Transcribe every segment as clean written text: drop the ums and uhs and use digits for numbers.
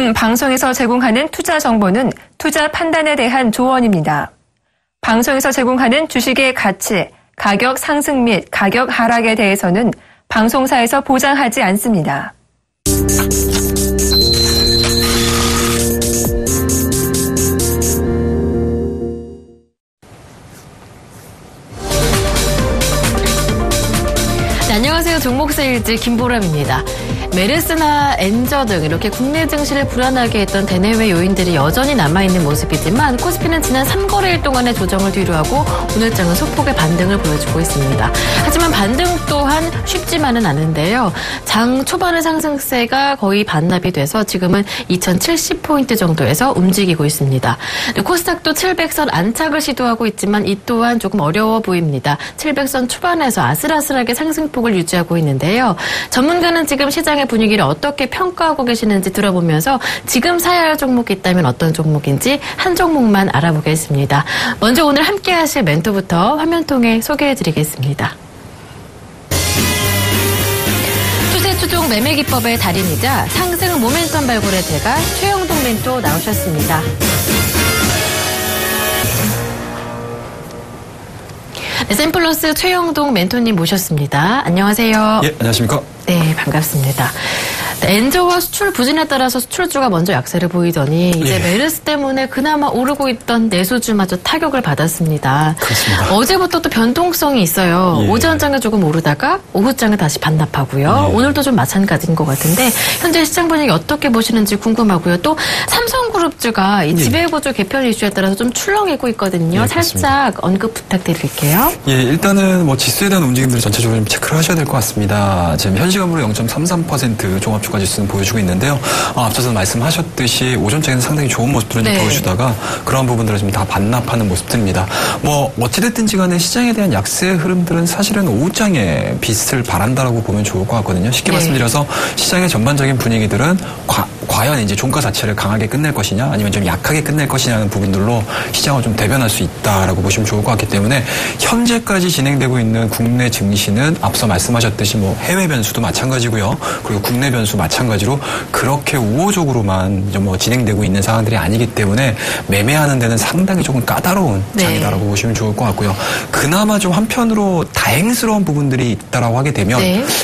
본 방송에서 제공하는 투자 정보는 투자 판단에 대한 조언입니다. 방송에서 제공하는 주식의 가치, 가격 상승 및 가격 하락에 대해서는 방송사에서 보장하지 않습니다. 네, 안녕하세요. 종목세일즈 김보람입니다. 메르스나 엔저 등 이렇게 국내 증시를 불안하게 했던 대내외 요인들이 여전히 남아있는 모습이지만 코스피는 지난 3거래일 동안의 조정을 뒤로하고 오늘장은 소폭의 반등을 보여주고 있습니다. 하지만 반등 또한 쉽지만은 않은데요. 장 초반의 상승세가 거의 반납이 돼서 지금은 2070포인트 정도에서 움직이고 있습니다. 코스닥도 700선 안착을 시도하고 있지만 이 또한 조금 어려워 보입니다. 700선 초반에서 아슬아슬하게 상승폭을 유지하고 있는데요. 전문가는 지금 시장의 분위기를 어떻게 평가하고 계시는지 들어보면서 지금 사야 할 종목이 있다면 어떤 종목인지 한 종목만 알아보겠습니다. 먼저 오늘 함께 하실 멘토부터 화면 통해 소개해드리겠습니다. 추세 추종 매매 기법의 달인이자 상승 모멘텀 발굴의 대가 최영동 멘토 나오셨습니다. 네, 샘플러스 최영동 멘토님 모셨습니다. 안녕하세요. 예, 안녕하십니까? 네, 반갑습니다. 엔저와 수출 부진에 따라서 수출주가 먼저 약세를 보이더니 이제 메르스 때문에 그나마 오르고 있던 내수주마저 타격을 받았습니다. 그렇습니다. 어제부터 또 변동성이 있어요. 예. 오전장에 조금 오르다가 오후장에 다시 반납하고요. 예. 오늘도 좀 마찬가지인 것 같은데 현재 시장 분위기 어떻게 보시는지 궁금하고요. 또 삼성그룹주가 이 지배구조 개편 이슈에 따라서 좀 출렁이고 있거든요. 예, 살짝 언급 부탁드릴게요. 예, 일단은 뭐 지수에 대한 움직임들을 전체적으로 좀 체크를 하셔야 될 것 같습니다. 지금 현 시간으로 0.33% 종합주가 지수는 보여주고 있는데요. 앞서서 말씀하셨듯이 오전장에는 상당히 좋은 모습들을 좀 보여주다가 그런 부분들을 좀 다 반납하는 모습들입니다. 뭐 어찌됐든지 간에 시장에 대한 약세 흐름들은 사실은 오후장에 빛을 발한다라고 보면 좋을 것 같거든요. 쉽게 말씀드려서 시장의 전반적인 분위기들은 과연 이제 종가 자체를 강하게 끝낼 것이냐 아니면 좀 약하게 끝낼 것이냐는 부분들로 시장을 좀 대변할 수 있다라고 보시면 좋을 것 같기 때문에 현재까지 진행되고 있는 국내 증시는 앞서 말씀하셨듯이 뭐 해외 변수도 마찬가지고요. 그리고 국내 변수 마찬가지로 그렇게 우호적으로만 뭐 진행되고 있는 상황들이 아니기 때문에 매매하는 데는 상당히 조금 까다로운 장이다라고 보시면 좋을 것 같고요. 그나마 좀 한편으로 다행스러운 부분들이 있다라고 하게 되면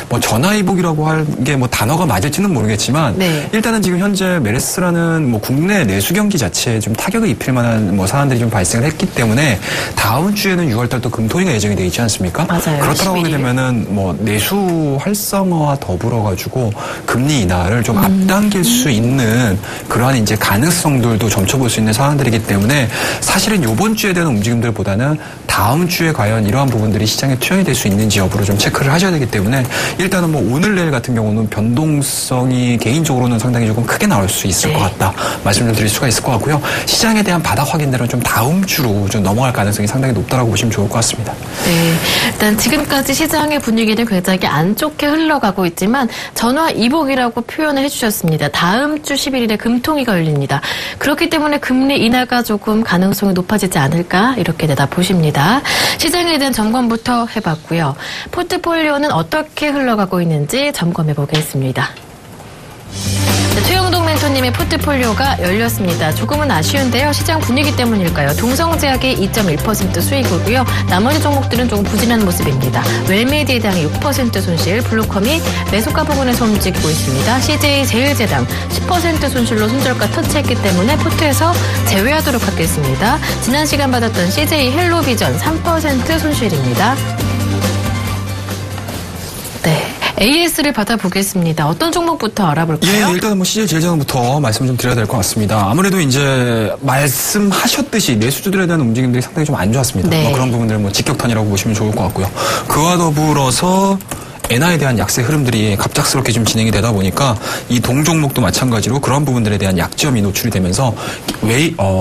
뭐 전화위복이라고 할 게 뭐 단어가 맞을지는 모르겠지만 일단은 지금 현재 메르스라는 뭐 국내 내수 경기 자체에 좀 타격을 입힐 만한 뭐 사안들이 좀 발생을 했기 때문에 다음 주에는 6월달 또 금토리가 예정이 되어 있지 않습니까? 맞아요. 그렇다고 하게 되면은 뭐 내수 활성화와 더불어 가지고 금리 인하를 좀 앞당길 수 있는 그러한 이제 가능성들도 점쳐볼 수 있는 상황들이기 때문에 사실은 이번 주에 대한 움직임들보다는 다음 주에 과연 이러한 부분들이 시장에 투영이 될 수 있는지 여부를 좀 체크를 하셔야 되기 때문에 일단은 뭐 오늘 내일 같은 경우는 변동성이 개인적으로는 상당히 조금 크게 나올 수 있을 것 같다 말씀 좀 드릴 수가 있을 것 같고요. 시장에 대한 바닥 확인들은 좀 다음 주로 좀 넘어갈 가능성이 상당히 높다라고 보시면 좋을 것 같습니다. 네, 일단 지금까지 시장의 분위기는 굉장히 안 좋게 흘러가고 있지만 전화위복이라고 표현을 해주셨습니다. 다음 주 11일에 금통위가 열립니다. 그렇기 때문에 금리 인하가 조금 가능성이 높아지지 않을까 이렇게 내다보십니다. 시장에 대한 점검부터 해봤고요. 포트폴리오는 어떻게 흘러가고 있는지 점검해 보겠습니다. 최영동 멘토님의 포트폴리오가 열렸습니다. 조금은 아쉬운데요. 시장 분위기 때문일까요? 동성제약이 2.1% 수익이고요. 나머지 종목들은 조금 부진한 모습입니다. 웰메디해당이 6% 손실, 블루컴이 매수가 부분에서 움직이고 있습니다. CJ 제일제당 10% 손실로 손절가 터치했기 때문에 포트에서 제외하도록 하겠습니다. 지난 시간 받았던 CJ 헬로비전 3% 손실입니다. 네. AS를 받아보겠습니다. 어떤 종목부터 알아볼까요? 예, 일단은 뭐 CJ 제일제당부터 말씀을 좀 드려야 될 것 같습니다. 아무래도 이제 말씀하셨듯이 내수주들에 대한 움직임들이 상당히 좀 안 좋았습니다. 뭐 그런 부분들을 뭐 직격탄이라고 보시면 좋을 것 같고요. 그와 더불어서 엔화에 대한 약세 흐름들이 갑작스럽게 좀 진행이 되다 보니까 이 동종목도 마찬가지로 그런 부분들에 대한 약점이 노출이 되면서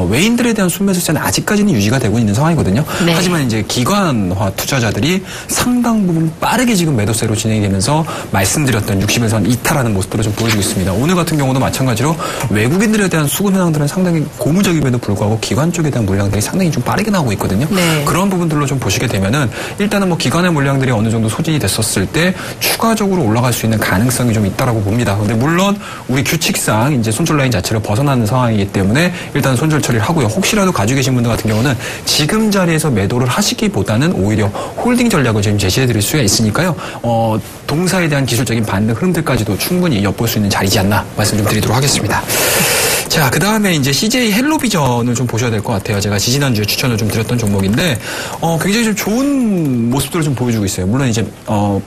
외인들에 대한 순매수세는 아직까지는 유지가 되고 있는 상황이거든요. 하지만 이제 기관화 투자자들이 상당 부분 빠르게 지금 매도세로 진행이 되면서 말씀드렸던 60일선 이탈하는 모습들을 좀 보여주고 있습니다. 오늘 같은 경우도 마찬가지로 외국인들에 대한 수급 현황들은 상당히 고무적임에도 불구하고 기관 쪽에 대한 물량들이 상당히 좀 빠르게 나오고 있거든요. 그런 부분들로 좀 보시게 되면은 일단은 뭐 기관의 물량들이 어느 정도 소진이 됐었을 때 추가적으로 올라갈 수 있는 가능성이 좀 있다라고 봅니다. 근데 물론 우리 규칙상 이제 손절 라인 자체를 벗어나는 상황이기 때문에 일단 손절 처리를 하고요. 혹시라도 가지고 계신 분들 같은 경우는 지금 자리에서 매도를 하시기보다는 오히려 홀딩 전략을 지금 제시해 드릴 수가 있으니까요. 동사에 대한 기술적인 반등 흐름들까지도 충분히 엿볼 수 있는 자리지 않나 말씀 좀 드리도록 하겠습니다. 자, 그 다음에 이제 CJ 헬로비전을 좀 보셔야 될 것 같아요. 제가 지지난주에 추천을 좀 드렸던 종목인데, 굉장히 좀 좋은 모습들을 좀 보여주고 있어요. 물론 이제,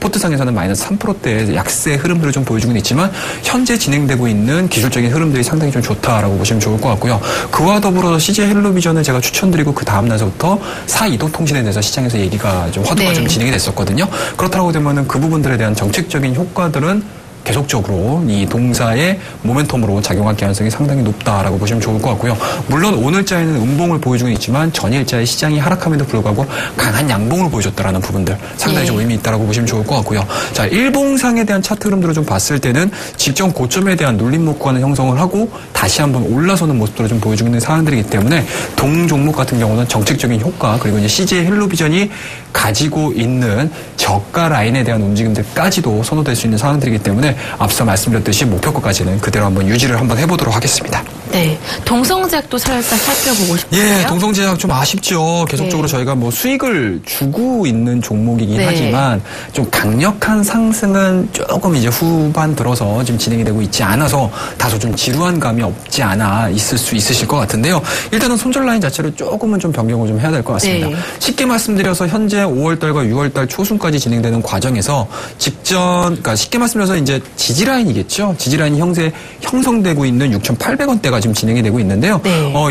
포트상에서는 마이너스 3%대의 약세 흐름들을 좀 보여주긴 있지만, 현재 진행되고 있는 기술적인 흐름들이 상당히 좀 좋다라고 보시면 좋을 것 같고요. 그와 더불어서 CJ 헬로비전을 제가 추천드리고 그 다음날서부터 사이동통신에 대해서 시장에서 얘기가 좀 화두가 좀 진행이 됐었거든요. 그렇다고 되면은 그 부분들에 대한 정책적인 효과들은 계속적으로 이 동사의 모멘텀으로 작용할 가능성이 상당히 높다라고 보시면 좋을 것 같고요. 물론 오늘자에는 음봉을 보여주고 있지만 전일자의 시장이 하락함에도 불구하고 강한 양봉을 보여줬다라는 부분들 상당히 좀 의미 있다라고 보시면 좋을 것 같고요. 자, 일봉상에 대한 차트 흐름들을 좀 봤을 때는 직전 고점에 대한 눌림 목과는 형성을 하고 다시 한번 올라서는 모습들을 좀 보여주고 있는 상황들이기 때문에 동 종목 같은 경우는 정책적인 효과 그리고 이제 CJ 헬로비전이 가지고 있는 저가 라인에 대한 움직임들까지도 선호될 수 있는 상황들이기 때문에 앞서 말씀드렸듯이 목표가까지는 그대로 한번 유지를 한번 해보도록 하겠습니다. 네, 동성제약도 살짝 살펴보고 싶은데요. 예, 동성제약 좀 아쉽죠. 계속적으로 저희가 뭐 수익을 주고 있는 종목이긴 하지만 좀 강력한 상승은 조금 이제 후반 들어서 지금 진행이 되고 있지 않아서 다소 좀 지루한 감이 없지 않아 있으실 것 같은데요. 일단은 손절 라인 자체를 조금은 좀 변경을 좀 해야 될 것 같습니다. 쉽게 말씀드려서 현재 5월달과 6월달 초순까지 진행되는 과정에서 그러니까 쉽게 말씀드려서 이제 지지라인이겠죠. 지지라인이 형성되고 있는 6,800원대가 지금 진행이 되고 있는데요.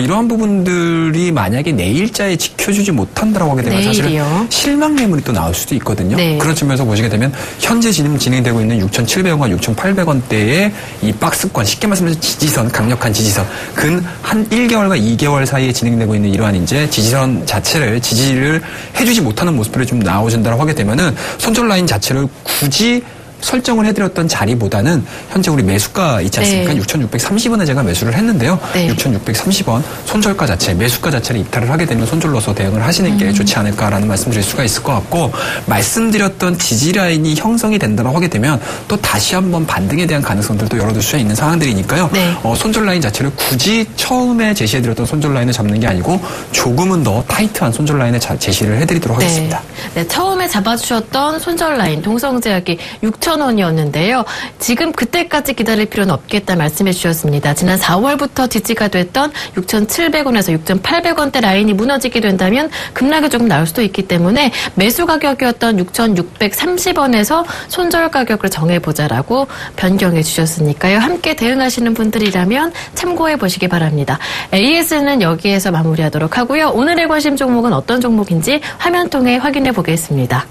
이러한 부분들이 만약에 내일자에 지켜주지 못한다고 하게 되면 사실은 실망 매물이 또 나올 수도 있거든요. 그런 측면에서 보시게 되면 현재 지금 진행되고 있는 6,700원과 6,800원대의 이 박스권, 쉽게 말씀드려서 지지선, 강력한 지지선, 근 한 1개월과 2개월 사이에 진행되고 있는 이러한 이제 지지선 자체를 지지를 해주지 못하는 모습들이 좀 나오신다고 하게 되면은 손절 라인 자체를 굳이 설정을 해드렸던 자리보다는 현재 우리 매수가 있지 않습니까? 6,630원에 제가 매수를 했는데요. 6,630원 손절가 자체, 매수가 자체를 이탈을 하게 되면 손절로서 대응을 하시는 게 좋지 않을까라는 말씀드릴 수가 있을 것 같고 말씀드렸던 지지라인이 형성이 된다고 하게 되면 또 다시 한번 반등에 대한 가능성들도 열어둘 수 있는 상황들이니까요. 손절 라인 자체를 굳이 처음에 제시해드렸던 손절 라인을 잡는 게 아니고 조금은 더 타이트한 손절 라인을 제시를 해드리도록 하겠습니다. 네, 처음에 잡아주셨던 손절 라인 동성제약이 6,000원이었는데요. 지금 그때까지 기다릴 필요는 없겠다 말씀해 주셨습니다. 지난 4월부터 지지가 됐던 6,700원에서 6,800원대 라인이 무너지게 된다면 급락이 조금 나올 수도 있기 때문에 매수 가격이었던 6,630원에서 손절 가격을 정해보자라고 변경해 주셨으니까요. 함께 대응하시는 분들이라면 참고해 보시기 바랍니다. AS는 여기에서 마무리하도록 하고요. 오늘의 관심 종목은 어떤 종목인지 화면 통해 확인해 보겠습니다.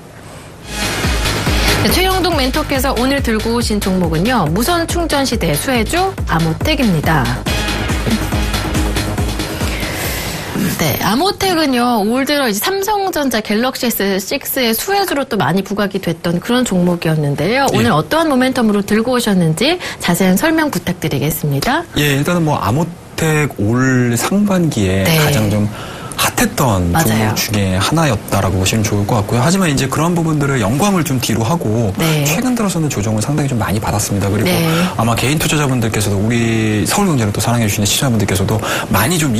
네, 최영동 멘토께서 오늘 들고 오신 종목은요. 무선 충전 시대 수혜주 아모텍입니다. 네, 아모텍은요, 올 들어 이제 삼성전자 갤럭시 S6의 수혜주로 또 많이 부각이 됐던 그런 종목이었는데요. 오늘 어떠한 모멘텀으로 들고 오셨는지 자세한 설명 부탁드리겠습니다. 예, 일단은 뭐 아모텍 올 상반기에 가장 좀 핫했던 종목 중에 하나였다라고 보시면 좋을 것 같고요. 하지만 이제 그런 부분들을 영광을 좀 뒤로 하고 최근 들어서는 조정을 상당히 좀 많이 받았습니다. 그리고 아마 개인 투자자분들께서도 우리 서울경제를 또 사랑해 주시는 시청자분들께서도 많이 좀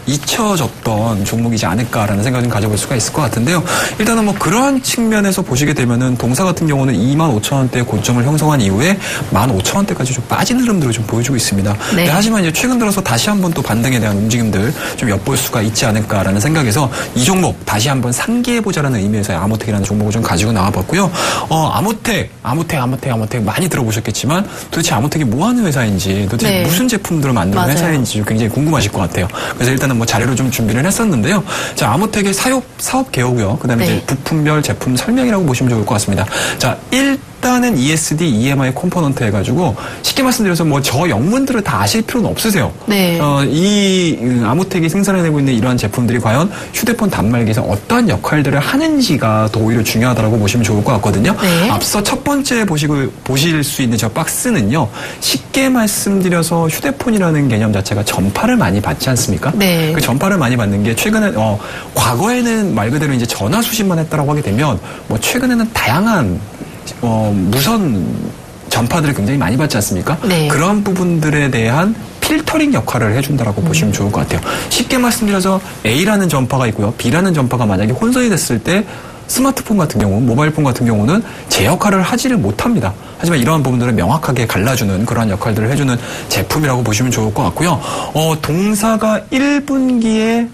잊혀졌던 종목이지 않을까라는 생각을 좀 가져볼 수가 있을 것 같은데요. 일단은 뭐 그러한 측면에서 보시게 되면은 동사 같은 경우는 25,000원대 고점을 형성한 이후에 15,000원대까지 좀 빠진 흐름들을 좀 보여주고 있습니다. 하지만 이제 최근 들어서 다시 한번 또 반등에 대한 움직임들 좀 엿볼 수가 있지 않을까 라는 생각에서 이 종목 다시 한번 상기해보자라는 의미에서 아모텍이라는 종목을 좀 가지고 나와봤고요. 아모텍 많이 들어보셨겠지만 도대체 아모텍이 뭐 하는 회사인지 도대체 무슨 제품들을 만드는 회사인지 굉장히 궁금하실 것 같아요. 그래서 일단은 뭐 자료를 좀 준비를 했었는데요. 자, 아모텍의 사업 개요고요. 그 다음에 이제 부품별 제품 설명이라고 보시면 좋을 것 같습니다. 자, 일단은 ESD, EMI 컴포넌트 해가지고 쉽게 말씀드려서 뭐 저 영문들을 다 아실 필요는 없으세요. 이 아모텍이 생산해내고 있는 이러한 제품들이 과연 휴대폰 단말기에서 어떠한 역할들을 하는지가 더 오히려 중요하다고 보시면 좋을 것 같거든요. 앞서 첫 번째 보실 수 있는 저 박스는요. 쉽게 말씀드려서 휴대폰이라는 개념 자체가 전파를 많이 받지 않습니까? 그 전파를 많이 받는 게 최근에 과거에는 말 그대로 이제 전화 수신만 했다라고 하게 되면 뭐 최근에는 다양한 무선 전파들을 굉장히 많이 받지 않습니까? 네. 그런 부분들에 대한 필터링 역할을 해준다라고 보시면 좋을 것 같아요. 쉽게 말씀드려서 A라는 전파가 있고요. B라는 전파가 만약에 혼선이 됐을 때 스마트폰 같은 경우, 모바일폰 같은 경우는 제 역할을 하지를 못합니다. 하지만 이러한 부분들을 명확하게 갈라주는 그러한 역할들을 해주는 제품이라고 보시면 좋을 것 같고요. 동사가 1분기에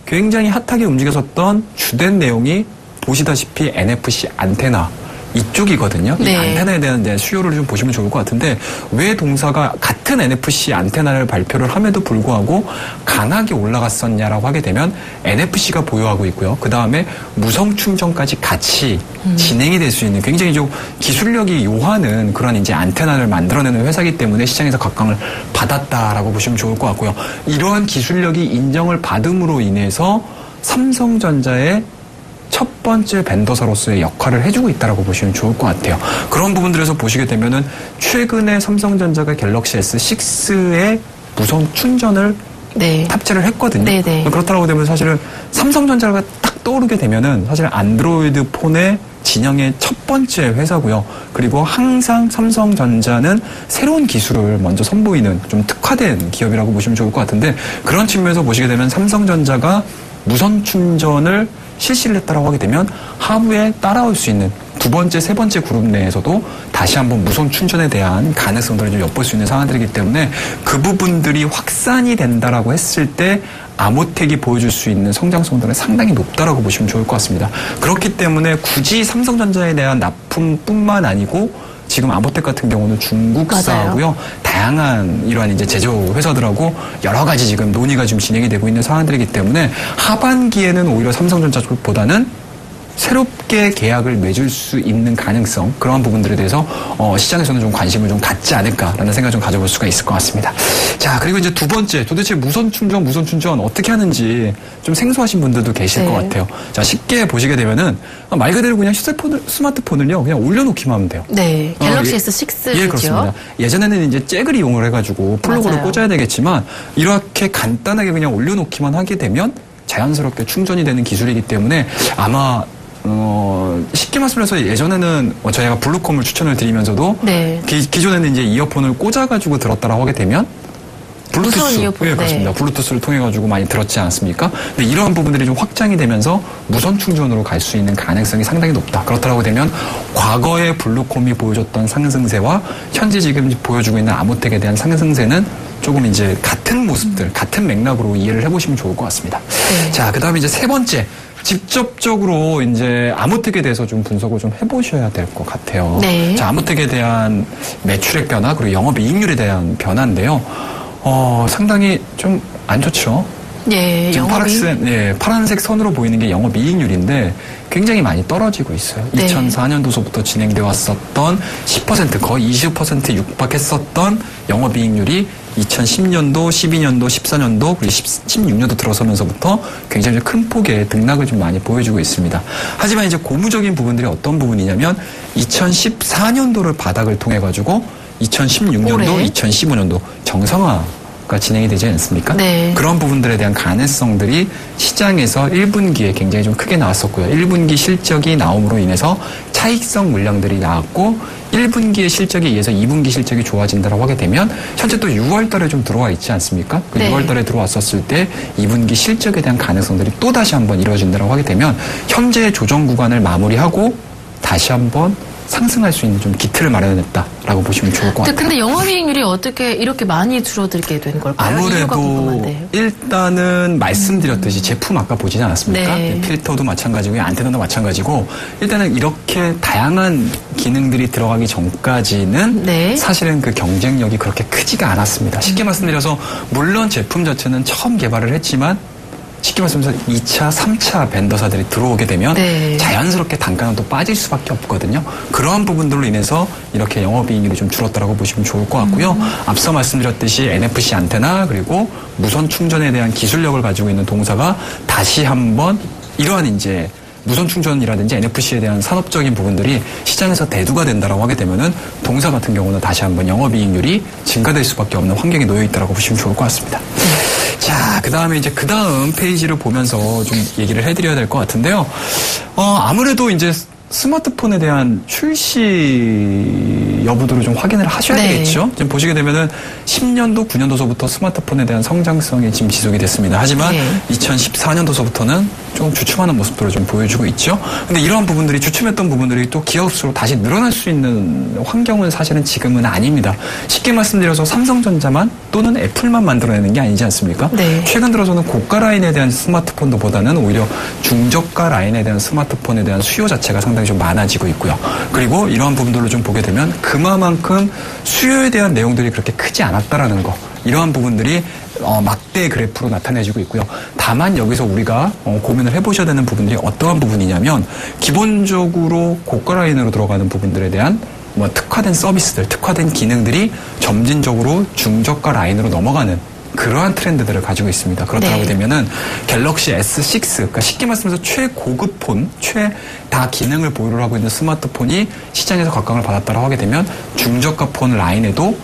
굉장히 핫하게 움직였었던 주된 내용이 보시다시피 NFC 안테나 이쪽이거든요. 네. 이 안테나에 대한 이제 수요를 좀 보시면 좋을 것 같은데 왜 동사가 같은 NFC 안테나를 발표를 함에도 불구하고 강하게 올라갔었냐라고 하게 되면 NFC가 보유하고 있고요. 그 다음에 무선 충전까지 같이 진행이 될 수 있는 굉장히 좀 기술력이 요하는 그런 이제 안테나를 만들어내는 회사이기 때문에 시장에서 각광을 받았다라고 보시면 좋을 것 같고요. 이러한 기술력이 인정을 받음으로 인해서 삼성전자의 첫 번째 벤더사로서의 역할을 해주고 있다라고 보시면 좋을 것 같아요. 그런 부분들에서 보시게 되면은 최근에 삼성전자가 갤럭시 S6에 무선 충전을 네. 탑재를 했거든요. 네네. 그렇다고 되면 사실은 삼성전자가 딱 떠오르게 되면은 사실 안드로이드 폰의 진영의 첫 번째 회사고요. 그리고 항상 삼성전자는 새로운 기술을 먼저 선보이는 좀 특화된 기업이라고 보시면 좋을 것 같은데 그런 측면에서 보시게 되면 삼성전자가 무선 충전을 실시를 했다라고 하게 되면 하부에 따라올 수 있는 두 번째, 세 번째 그룹 내에서도 다시 한번 무선 충전에 대한 가능성들을 좀 엿볼 수 있는 상황들이기 때문에 그 부분들이 확산이 된다라고 했을 때 아모텍이 보여줄 수 있는 성장성들은 상당히 높다라고 보시면 좋을 것 같습니다. 그렇기 때문에 굳이 삼성전자에 대한 납품뿐만 아니고 지금 아모텍 같은 경우는 중국사고요. 다양한 이러한 이제 제조 회사들하고 여러 가지 지금 논의가 지금 진행이 되고 있는 상황들이기 때문에 하반기에는 오히려 삼성전자 쪽보다는 새롭게 계약을 맺을 수 있는 가능성 그러한 부분들에 대해서 시장에서는 좀 관심을 좀 갖지 않을까라는 생각을 좀 가져볼 수가 있을 것 같습니다. 자 그리고 이제 두 번째 도대체 무선 충전 어떻게 하는지 좀 생소하신 분들도 계실 것 같아요. 자 쉽게 보시게 되면은 말 그대로 그냥 스마트폰을요 그냥 올려놓기만 하면 돼요. 네, 갤럭시 S6죠. 예, 그렇습니다. 예전에는 이제 잭을 이용을 해가지고 플러그를 맞아요. 꽂아야 되겠지만 이렇게 간단하게 그냥 올려놓기만 하게 되면 자연스럽게 충전이 되는 기술이기 때문에 아마 쉽게 말씀해서 예전에는 저희가 블루콤을 추천을 드리면서도 네. 기존에는 이제 이어폰을 꽂아가지고 들었다라고 하게 되면 블루투스, 이어폰, 예, 그렇습니다. 네. 블루투스를 통해 가지고 많이 들었지 않습니까? 근데 이러한 부분들이 좀 확장이 되면서 무선 충전으로 갈 수 있는 가능성이 상당히 높다. 그렇다고 되면 과거에 블루콤이 보여줬던 상승세와 현재 지금 보여주고 있는 아모텍에 대한 상승세는 조금 이제 같은 모습들, 같은 맥락으로 이해를 해보시면 좋을 것 같습니다. 네. 자, 그 다음에 이제 세 번째. 직접적으로 이제 아모텍에 대해서 좀 분석을 좀 해보셔야 될 것 같아요. 네. 자, 아모텍에 대한 매출액 변화 그리고 영업이익률에 대한 변화인데요. 상당히 좀 안 좋죠. 예, 지금 파란색 선으로 보이는 게 영업이익률인데 굉장히 많이 떨어지고 있어요. 네. 2004년도서부터 진행되어 왔었던 10% 거의 20% 육박했었던 영업이익률이 2010년도, 12년도, 14년도, 그리고 16년도 들어서면서부터 굉장히 큰 폭의 등락을 좀 많이 보여주고 있습니다. 하지만 이제 고무적인 부분들이 어떤 부분이냐면 2014년도를 바닥을 통해 가지고 2016년도, 올해? 2015년도 정상화가 진행이 되지 않습니까? 네. 그런 부분들에 대한 가능성들이 시장에서 1분기에 굉장히 좀 크게 나왔었고요. 1분기 실적이 나옴으로 인해서 차익성 물량들이 나왔고 1분기의 실적에 의해서 2분기 실적이 좋아진다고 하게 되면 현재 또 6월 달에 좀 들어와 있지 않습니까? 그 네. 6월 달에 들어왔었을 때 2분기 실적에 대한 가능성들이 또 다시 한번 이루어진다고 하게 되면 현재의 조정 구간을 마무리하고 다시 한번 상승할 수 있는 좀 기틀을 마련했다라고 보시면 좋을 것 같아요. 근데 영업이익률이 어떻게 이렇게 많이 줄어들게 된 걸까요? 이유가 아무래도 궁금한데요. 일단은 말씀드렸듯이 제품 아까 보지 않았습니까? 네. 필터도 마찬가지고 안테나도 마찬가지고 일단은 이렇게 다양한 기능들이 들어가기 전까지는 네. 사실은 그 경쟁력이 그렇게 크지가 않았습니다. 쉽게 말씀드려서 물론 제품 자체는 처음 개발을 했지만 쉽게 말씀드려서 2차, 3차 벤더사들이 들어오게 되면 네. 자연스럽게 단가는 또 빠질 수밖에 없거든요. 그러한 부분들로 인해서 이렇게 영업이익률이 좀 줄었다라고 보시면 좋을 것 같고요. 앞서 말씀드렸듯이 NFC 안테나 그리고 무선 충전에 대한 기술력을 가지고 있는 동사가 다시 한번 이러한 이제 무선 충전이라든지 NFC에 대한 산업적인 부분들이 시장에서 대두가 된다라고 하게 되면은 동사 같은 경우는 다시 한번 영업이익률이 증가될 수밖에 없는 환경에 놓여 있다라고 보시면 좋을 것 같습니다. 자, 그 다음에 이제 그 다음 페이지를 보면서 좀 얘기를 해드려야 될 것 같은데요. 아무래도 이제 스마트폰에 대한 출시 여부들을 좀 확인을 하셔야 되겠죠. 지금 보시게 되면은 10년도, 9년도서부터 스마트폰에 대한 성장성이 지금 지속이 됐습니다. 하지만 2014년도서부터는 조금 주춤하는 모습들을 좀 보여주고 있죠. 근데 이러한 부분들이 주춤했던 부분들이 또 기업수로 다시 늘어날 수 있는 환경은 사실은 지금은 아닙니다. 쉽게 말씀드려서 삼성전자만 또는 애플만 만들어내는 게 아니지 않습니까? 최근 들어서는 고가 라인에 대한 스마트폰보다는 오히려 중저가 라인에 대한 스마트폰에 대한 수요 자체가 상당히 좀 많아지고 있고요. 그리고 이러한 부분들을 좀 보게 되면 그만큼 수요에 대한 내용들이 그렇게 크지 않았다라는 거. 이러한 부분들이 막대 그래프로 나타내지고 있고요. 다만 여기서 우리가 고민을 해보셔야 되는 부분들이 어떠한 부분이냐면 기본적으로 고가 라인으로 들어가는 부분들에 대한 특화된 서비스들, 특화된 기능들이 점진적으로 중저가 라인으로 넘어가는 그러한 트렌드들을 가지고 있습니다. 그렇다고 되면은 갤럭시 S6, 그러니까 쉽게 말씀해서 최고급 폰, 다 기능을 보유를 하고 있는 스마트폰이 시장에서 각광을 받았다고 하게 되면 중저가 폰 라인에도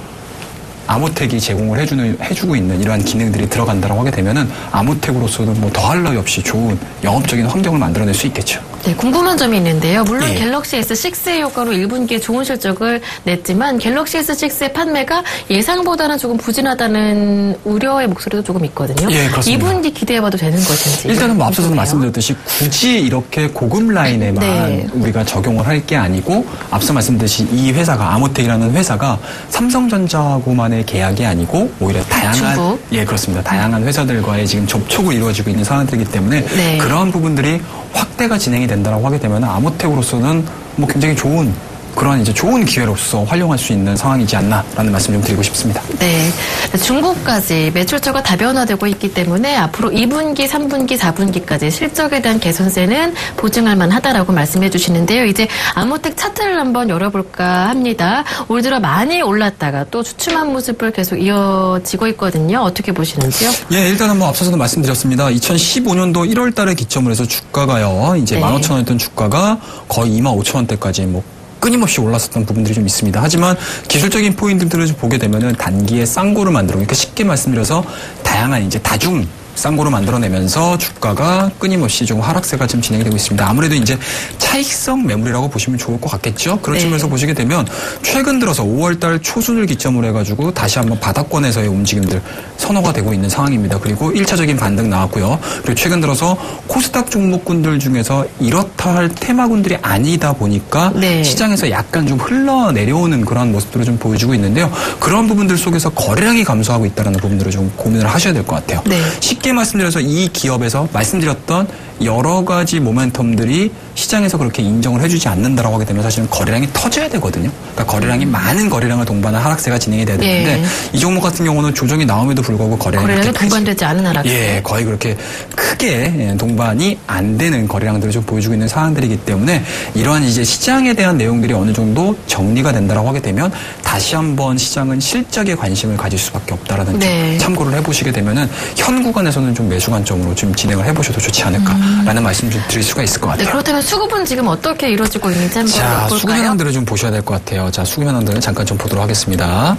아모텍이 제공을 해주고 있는 이러한 기능들이 들어간다고 하게 되면은 아모텍으로서는 뭐 더할 나위 없이 좋은 영업적인 환경을 만들어낼 수 있겠죠. 네, 궁금한 점이 있는데요. 물론 갤럭시 S6의 효과로 1분기에 좋은 실적을 냈지만 갤럭시 S6의 판매가 예상보다는 조금 부진하다는 우려의 목소리도 조금 있거든요. 그렇습니다. 2분기 기대해봐도 되는 것인지. 일단은 뭐 앞서서 말씀드렸듯이 굳이 이렇게 고급 라인에만 우리가 적용을 할 게 아니고 앞서 말씀드렸듯이 이 회사가 아모텍이라는 회사가 삼성전자하고만의 계약이 아니고 오히려 다양한 그렇습니다. 다양한 회사들과의 지금 접촉을 이루어지고 있는 상황들이기 때문에 그러한 부분들이 확대가 진행이 된다고 하게 되면 아모텍으로서는 뭐 굉장히 좋은 그런 이제 좋은 기회로서 활용할 수 있는 상황이지 않나라는 말씀 좀 드리고 싶습니다. 네. 중국까지 매출처가 다변화되고 있기 때문에 앞으로 2분기, 3분기, 4분기까지 실적에 대한 개선세는 보증할 만하다라고 말씀해 주시는데요. 이제 아모텍 차트를 한번 열어볼까 합니다. 올 들어 많이 올랐다가 또 주춤한 모습을 계속 이어지고 있거든요. 어떻게 보시는지요? 일단은 뭐 앞서서도 말씀드렸습니다. 2015년도 1월 달에 기점으로 해서 주가가요. 이제 15,000원이었던 주가가 거의 25,000원대까지 뭐 끊임없이 올랐었던 부분들이 좀 있습니다. 하지만 기술적인 포인트들을 보게 되면은 단기에 쌍고를 만들어, 그러니까 쉽게 말씀드려서 다양한 이제 다중 쌍고를 만들어내면서 주가가 끊임없이 좀 하락세가 좀 진행이 되고 있습니다. 아무래도 이제 차익성 매물이라고 보시면 좋을 것 같겠죠. 그런 측면에서 보시게 되면 최근 들어서 5월달 초순을 기점으로 해가지고 다시 한번 바닥권에서의 움직임들 선호가 되고 있는 상황입니다. 그리고 1차적인 반등 나왔고요. 그리고 최근 들어서 코스닥 종목군들 중에서 이렇다 할 테마군들이 아니다 보니까 시장에서 약간 좀 흘러내려오는 그런 모습들을 좀 보여주고 있는데요. 그런 부분들 속에서 거래량이 감소하고 있다는 부분들을 좀 고민을 하셔야 될 것 같아요. 쉽게 말씀드려서 이 기업에서 말씀드렸던 여러 가지 모멘텀들이 시장에서 그렇게 인정을 해주지 않는다라고 하게 되면 사실은 거래량이 터져야 되거든요. 그러니까 거래량이 많은 거래량을 동반한 하락세가 진행이 돼야 되는데 이 종목 같은 경우는 조정이 나옴에도 불구하고 거래량이 동반되지 않은 하락세. 거의 그렇게 크게 동반이 안 되는 거래량들을 좀 보여주고 있는 상황들이기 때문에 이러한 이제 시장에 대한 내용들이 어느 정도 정리가 된다라고 하게 되면 다시 한번 시장은 실적에 관심을 가질 수밖에 없다라는 점 참고를 해보시게 되면은 현 구간에서는 좀 매수 관점으로 좀 진행을 해보셔도 좋지 않을까라는 말씀 좀 드릴 수가 있을 것 같아요. 그렇다면 수급은 지금 어떻게 이루어지고 있는지 한번 볼까요? 수급 현황들을 좀 보셔야 될 것 같아요. 자, 수급 현황들을 잠깐 좀 보도록 하겠습니다.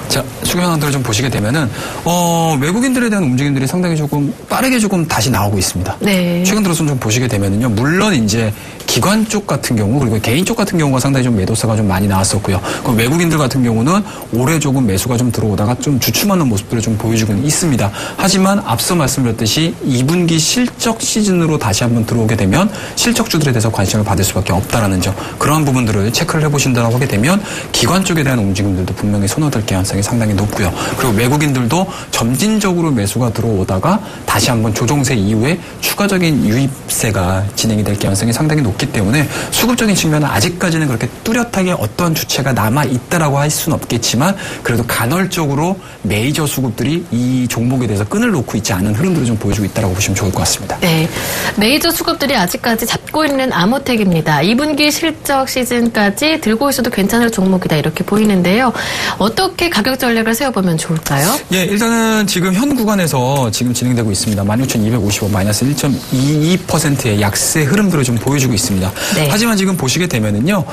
자, 수급 현황들을 좀 보시게 되면은 외국인들에 대한 움직임들이 상당히 조금 빠르게 조금 다시 나오고 있습니다. 최근 들어서 좀 보시게 되면은요, 물론 이제 기관 쪽 같은 경우 그리고 개인 쪽 같은 경우가 상당히 좀 매도세가 좀 많이 나왔었고요. 그럼 외국인들 같은 경우는 올해 조금 매수가 좀 들어오다가 좀 주춤하는 모습들을 좀 보여주고는 있습니다. 하지만 앞서 말씀드렸듯이 2분기 실적 시즌으로 다시 한번 들어오게 되면 실적주들에 대해서 관심을 받을 수밖에 없다라는 점, 그러한 부분들을 체크를 해보신다고 하게 되면 기관 쪽에 대한 움직임들도 분명히 선호될 가능성이 상당히 높고요. 그리고 외국인들도 점진적으로 매수가 들어오다가 다시 한번 조정세 이후에 추가적인 유입세가 진행이 될 가능성이 상당히 높기 때문에 수급적인 측면은 아직까지는 그렇게 뚜렷하게 어떤 주체가 남아있다라고 할 수는 없겠지만 그래도 간헐적으로 메이저 수급들이 이 종목에 대해서 끈을 놓고 있지 않은 흐름들을 좀 보여주고 있다고 보시면 좋을 것 같습니다. 메이저 수급들이 아직까지 잡고 있는 아모텍입니다. 2분기 실적 시즌까지 들고 있어도 괜찮을 종목이다 이렇게 보이는데요. 어떻게 가격 전략을 세워보면 좋을까요? 일단은 지금 현 구간에서 지금 진행되고 있습니다. 16,250원 마이너스 1.22%의 약세 흐름들을 좀 보여주고 있습니다. 있습니다. 네. 하지만 지금 보시게 되면은요,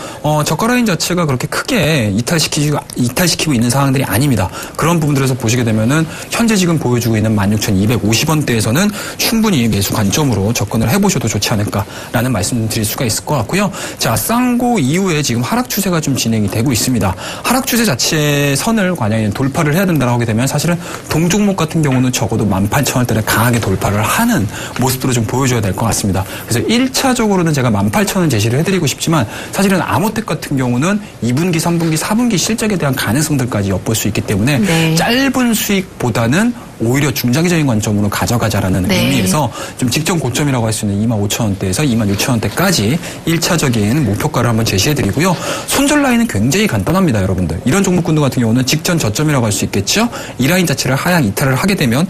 저가 라인 자체가 그렇게 크게 이탈시키고 있는 상황들이 아닙니다. 그런 부분들에서 보시게 되면은 현재 지금 보여주고 있는 16,250원대에서는 충분히 매수 관점으로 접근을 해보셔도 좋지 않을까라는 말씀 드릴 수가 있을 것 같고요. 자, 쌍고 이후에 지금 하락 추세가 좀 진행이 되고 있습니다. 하락 추세 자체의 선을 만약에 돌파를 해야 된다고 하게 되면 사실은 동종목 같은 경우는 적어도 18,000원대를 강하게 돌파를 하는 모습들을 좀 보여줘야 될 것 같습니다. 그래서 1차적으로는 제가 18,000원 제시를 해드리고 싶지만 사실은 아모텍 같은 경우는 2분기, 3분기, 4분기 실적에 대한 가능성들까지 엿볼 수 있기 때문에 네. 짧은 수익보다는 오히려 중장기적인 관점으로 가져가자라는 네. 의미에서 좀 직전 고점이라고 할 수 있는 25,000원대에서 26,000원대까지 1차적인 목표가를 한번 제시해드리고요. 손절 라인은 굉장히 간단합니다, 여러분들. 이런 종목군들 같은 경우는 직전 저점이라고 할 수 있겠죠. 이 라인 자체를 하향 이탈을 하게 되면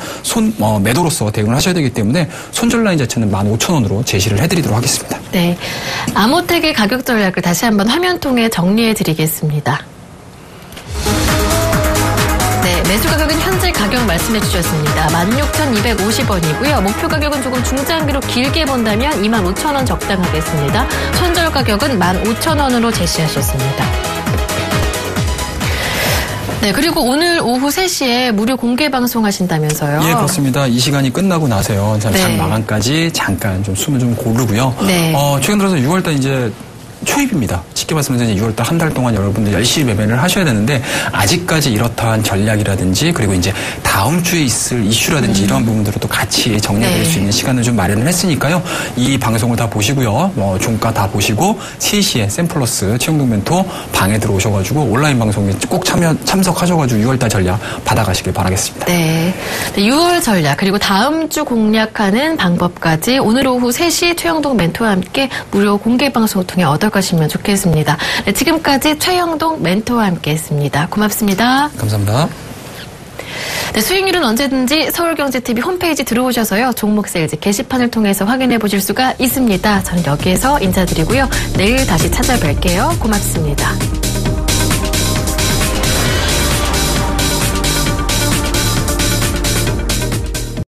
매도로서 대응을 하셔야 되기 때문에 손절 라인 자체는 15,000원으로 제시를 해드리도록 하겠습니다. 네, 아모텍의 가격 전략을 다시 한번 화면 통해 정리해드리겠습니다. 네, 매수 가격은 현재 가격 말씀해 주셨습니다. 16,250원이고요. 목표 가격은 조금 중장기로 길게 본다면 25,000원 적당하겠습니다. 손절 가격은 15,000원으로 제시하셨습니다. 네, 그리고 오늘 오후 3시에 무료 공개 방송 하신다면서요? 예, 그렇습니다. 이 시간이 끝나고 나서요. 장 네. 마감까지 잠깐 좀 숨을 좀 고르고요. 네. 최근 들어서 6월달 이제 초입입니다. 쉽게 말씀드리면 6월달 한 달 동안 여러분들 열심히 매매를 하셔야 되는데 아직까지 이렇다한 전략이라든지 그리고 이제 다음 주에 있을 이슈라든지 이런 부분들을 또 같이 정리해드릴 네. 수 있는 시간을 좀 마련을 했으니까요. 이 방송을 다 보시고요. 종가 다 보시고 3시에 샘플러스 최영동 멘토 방에 들어오셔가지고 온라인 방송에 꼭 참석하셔가지고 6월달 전략 받아가시길 바라겠습니다. 네. 6월 전략 그리고 다음 주 공략하는 방법까지 오늘 오후 3시 최영동 멘토와 함께 무료 공개 방송을 통해 얻어가시면 좋겠습니다. 네, 지금까지 최영동 멘토와 함께했습니다. 고맙습니다. 감사합니다. 네, 수익률은 언제든지 서울경제TV 홈페이지 들어오셔서요. 종목 세일즈 게시판을 통해서 확인해 보실 수가 있습니다. 저는 여기에서 인사드리고요. 내일 다시 찾아뵐게요. 고맙습니다.